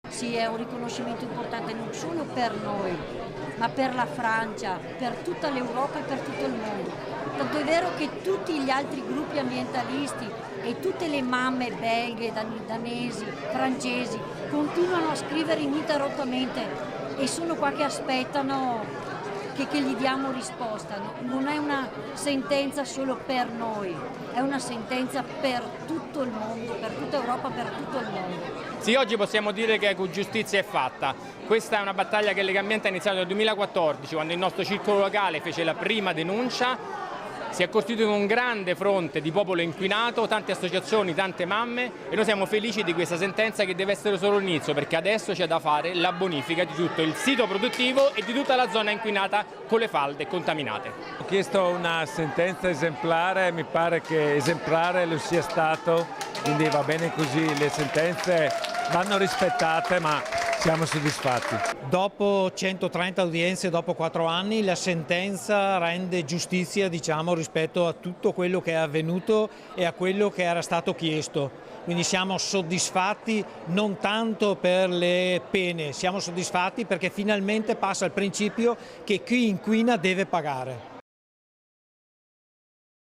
Sì, è un riconoscimento importante non solo per noi, ma per la Francia, per tutta l'Europa e per tutto il mondo. Tanto è vero che tutti gli altri gruppi ambientalisti e tutte le mamme belghe, danesi, francesi continuano a scrivere ininterrottamente e sono qua che aspettano che gli diamo risposta. Non è una sentenza solo per noi, è una sentenza per tutto il mondo, per tutta Europa, per tutto il mondo. Sì, oggi possiamo dire che giustizia è fatta. Questa è una battaglia che Legambiente ha iniziato nel 2014, quando il nostro circolo locale fece la prima denuncia. Si è costituito un grande fronte di popolo inquinato, tante associazioni, tante mamme, e noi siamo felici di questa sentenza che deve essere solo l'inizio, perché adesso c'è da fare la bonifica di tutto il sito produttivo e di tutta la zona inquinata con le falde contaminate. Ho chiesto una sentenza esemplare, mi pare che esemplare lo sia stato, quindi va bene così, le sentenze vanno rispettate, ma siamo soddisfatti. Dopo 130 udienze, dopo 4 anni, la sentenza rende giustizia, diciamo, rispetto a tutto quello che è avvenuto e a quello che era stato chiesto. Quindi siamo soddisfatti non tanto per le pene, siamo soddisfatti perché finalmente passa il principio che chi inquina deve pagare.